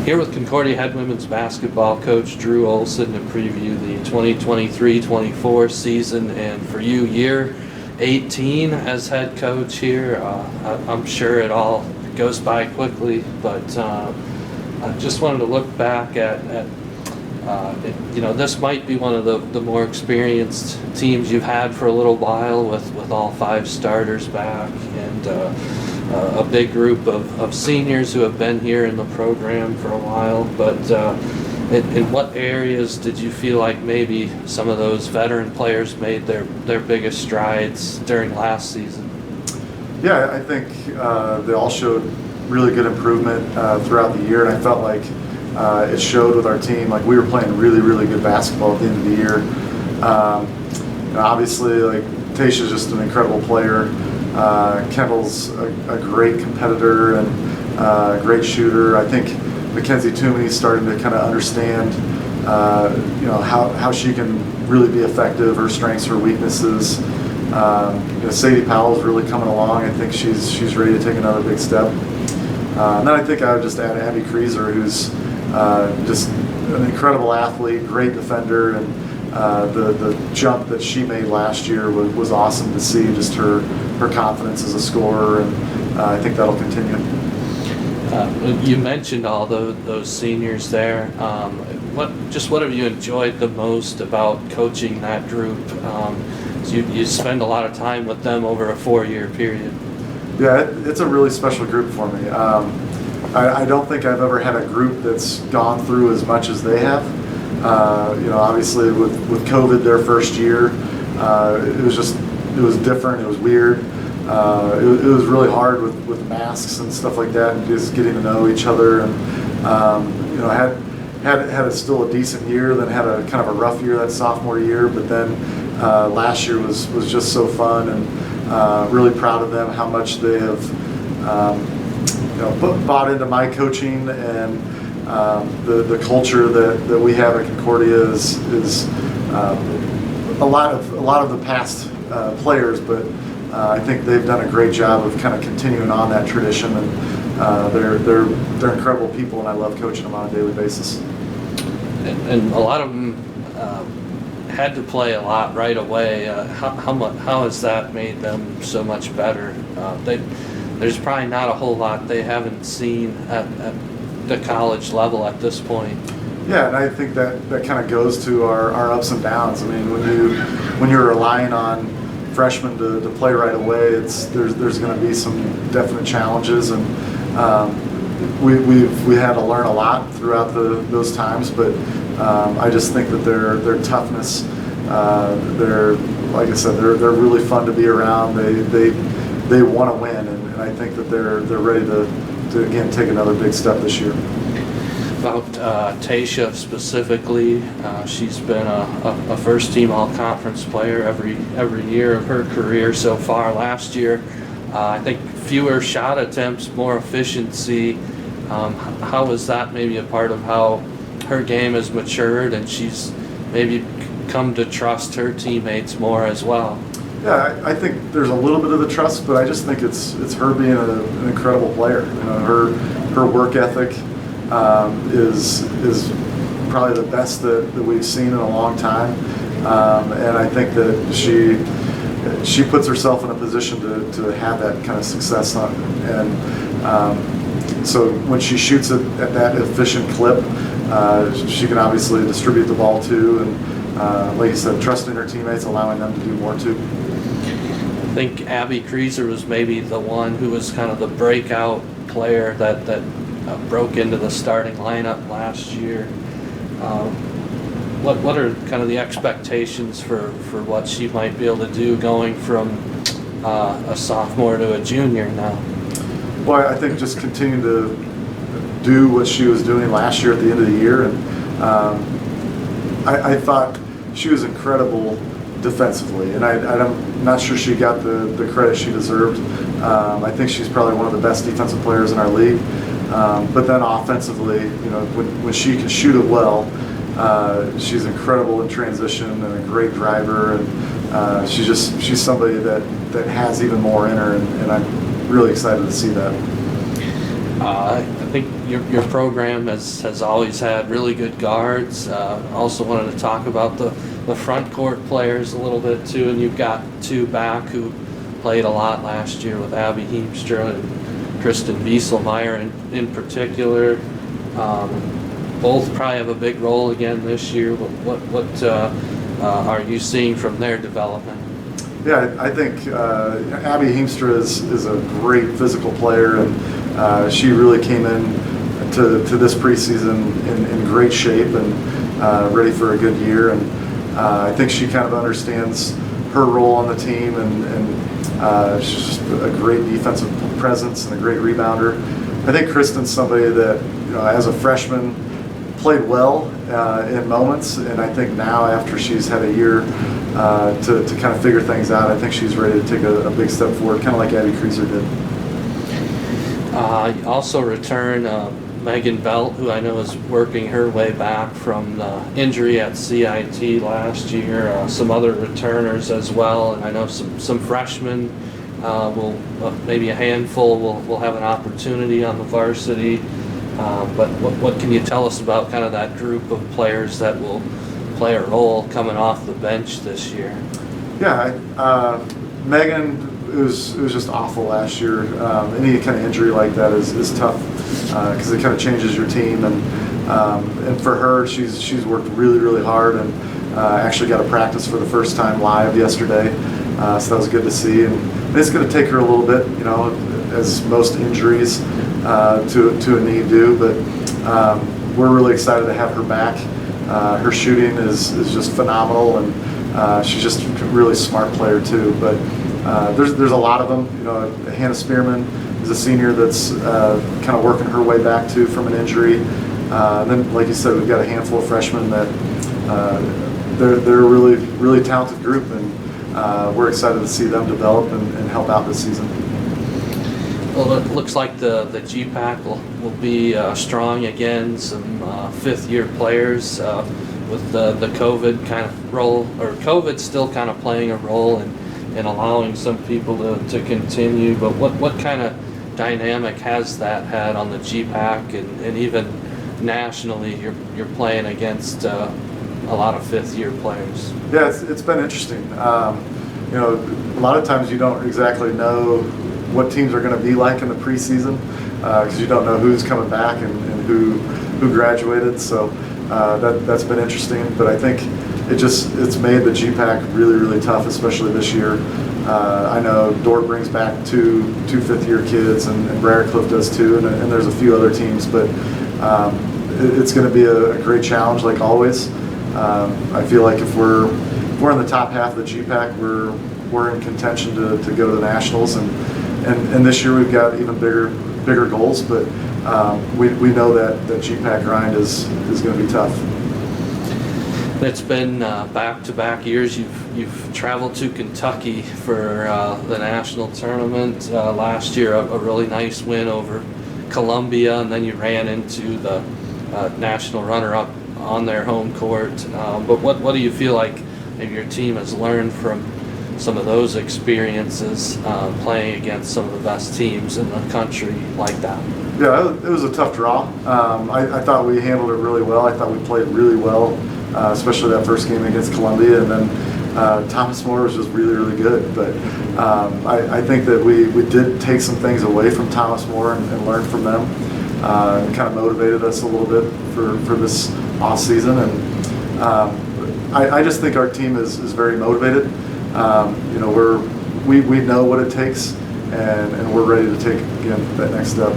Here with Concordia head women's basketball coach Drew Olson to preview the 2023-24 season, and for you, year 18 as head coach here. I'm sure it all goes by quickly, but I just wanted to look back at this might be one of the more experienced teams you've had for a little while, with all 5 starters back, and a big group of seniors who have been here in the program for a while. But in what areas did you feel like maybe some of those veteran players made their biggest strides during last season? Yeah, I think they all showed really good improvement throughout the year, and I felt like it showed with our team. Like, we were playing really, really good basketball at the end of the year. Obviously, like, Tayshia's just an incredible player. Kendall's a great competitor and a great shooter. I think Mackenzie Toomey's starting to kind of understand, how she can really be effective, her strengths, her weaknesses. Sadie Powell's really coming along. I think she's ready to take another big step. And then I think I would just add Abby Kreeser, who's just an incredible athlete, great defender, and the jump that she made last year was awesome to see. Just her confidence as a scorer, and I think that'll continue. You mentioned all those seniors there. What have you enjoyed the most about coaching that group? So you spend a lot of time with them over a 4-year period. Yeah, it's a really special group for me. I don't think I've ever had a group that's gone through as much as they have. Obviously with COVID their first year, it was different, it was weird. It was really hard with masks and stuff like that, and just getting to know each other. And had still a decent year, then had a kind of a rough year that sophomore year, but then last year was just so fun, and really proud of them, how much they have bought into my coaching, and the culture that we have at Concordia is a lot of the past players, but I think they've done a great job of kind of continuing on that tradition, and they're incredible people, and I love coaching them on a daily basis. And a lot of them had to play a lot right away. How has that made them so much better? There's probably not a whole lot they haven't seen at the college level at this point. Yeah, and I think that kind of goes to our ups and downs. I mean, when you're relying on freshmen to play right away, there's going to be some definite challenges, and we had to learn a lot throughout those times. But I just think that their toughness, like I said, they're really fun to be around. They want to win, and I think that they're ready to again take another big step this year. About Tayshia specifically, she's been a first-team all-conference player every year of her career so far. Last year, I think fewer shot attempts, more efficiency. How is that maybe a part of how her game has matured, and she's maybe come to trust her teammates more as well? Yeah, I think there's a little bit of the trust, but I just think it's her being an incredible player. Her work ethic is probably the best that we've seen in a long time, and I think that she puts herself in a position to have that kind of success on, and so when she shoots it at that efficient clip, she can obviously distribute the ball too, and like you said, trusting her teammates, allowing them to do more too. I think Abby Kreeser was maybe the one who was kind of the breakout player that broke into the starting lineup last year. What are kind of the expectations for what she might be able to do going from a sophomore to a junior now? Well, I think just continue to do what she was doing last year at the end of the year, and I thought she was incredible defensively, and I'm not sure she got the credit she deserved. I think she's probably one of the best defensive players in our league. But then offensively, when she can shoot it well, she's incredible in transition and a great driver, and she's somebody that has even more in her, and I'm really excited to see that. I think your program has always had really good guards. Also wanted to talk about the front court players a little bit too, and you've got two back who played a lot last year with Abby Heemstra and Kristen Wieselmeyer in particular. Both probably have a big role again this year. What are you seeing from their development? Yeah, I think Abby Heemstra is a great physical player, and she really came in to this preseason in great shape and ready for a good year. And I think she kind of understands her role on the team, and she's just a great defensive presence and a great rebounder. I think Kristen's somebody that, as a freshman, played well in moments, and I think now after she's had a year to kind of figure things out, I think she's ready to take a big step forward, kind of like Abby Creaser did. You also return Megan Belt, who I know is working her way back from the injury at CIT last year. Some other returners as well, and I know some freshmen will maybe a handful will have an opportunity on the varsity. But what can you tell us about kind of that group of players that will play a role coming off the bench this year? Yeah, Megan, it was just awful last year. Any kind of injury like that is tough because it kind of changes your team. And for her, she's worked really hard and actually got to practice for the first time live yesterday. So that was good to see. And it's going to take her a little bit, as most injuries to a knee do. But we're really excited to have her back. Her shooting is just phenomenal, and she's just a really smart player too. But there's a lot of them. Hannah Spearman is a senior that's kind of working her way back too from an injury. And then, like you said, we've got a handful of freshmen that they're a really talented group, and we're excited to see them develop and help out this season. Well, it looks like the GPAC will be strong again. Some fifth-year players with the COVID kind of role, or COVID still kind of playing a role in allowing some people to continue. But what kind of dynamic has that had on the GPAC and even nationally? You're playing against a lot of fifth-year players. Yeah, it's been interesting. A lot of times you don't exactly know what teams are going to be like in the preseason because you don't know who's coming back and who graduated. So that's been interesting. But I think it's made the GPAC really tough, especially this year. I know Dordt brings back two fifth-year kids, and Briarcliff does too, and there's a few other teams. But it's going to be a great challenge, like always. I feel like if we're in the top half of the GPAC, we're in contention to go to the Nationals, and this year we've got even bigger goals, but we know that GPAC grind is going to be tough. It's been back-to-back years. You've traveled to Kentucky for the national tournament. Last year, a really nice win over Columbia, and then you ran into the national runner-up on their home court. But what do you feel like maybe your team has learned from some of those experiences playing against some of the best teams in the country like that? Yeah, it was a tough draw. I thought we handled it really well. I thought we played really well, especially that first game against Columbia, and then Thomas More was just really good. But I think that we did take some things away from Thomas More and learn from them. It kind of motivated us a little bit for this off season, and I just think our team is very motivated. We know what it takes, and we're ready to take again that next step.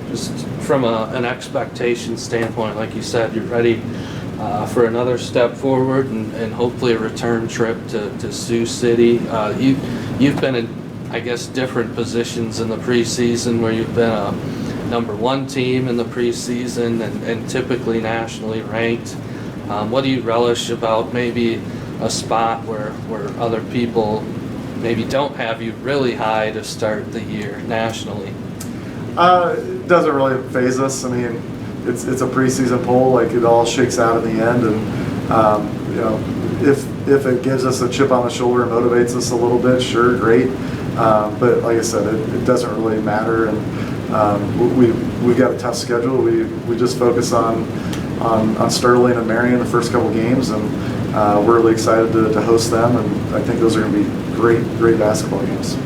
Just from an expectation standpoint, like you said, you're ready for another step forward and hopefully a return trip to Sioux City. You've been in, I guess, different positions in the preseason where you've been a #1 team in the preseason and typically nationally ranked. What do you relish about maybe a spot where other people maybe don't have you really high to start the year nationally? It doesn't really faze us. I mean, it's a preseason poll. Like, it all shakes out in the end, and if it gives us a chip on the shoulder and motivates us a little bit, sure, great. But like I said, it doesn't really matter, and we got a tough schedule. We just focus on Sterling and Marion the first couple games, and we're really excited to host them, and I think those are going to be great basketball games.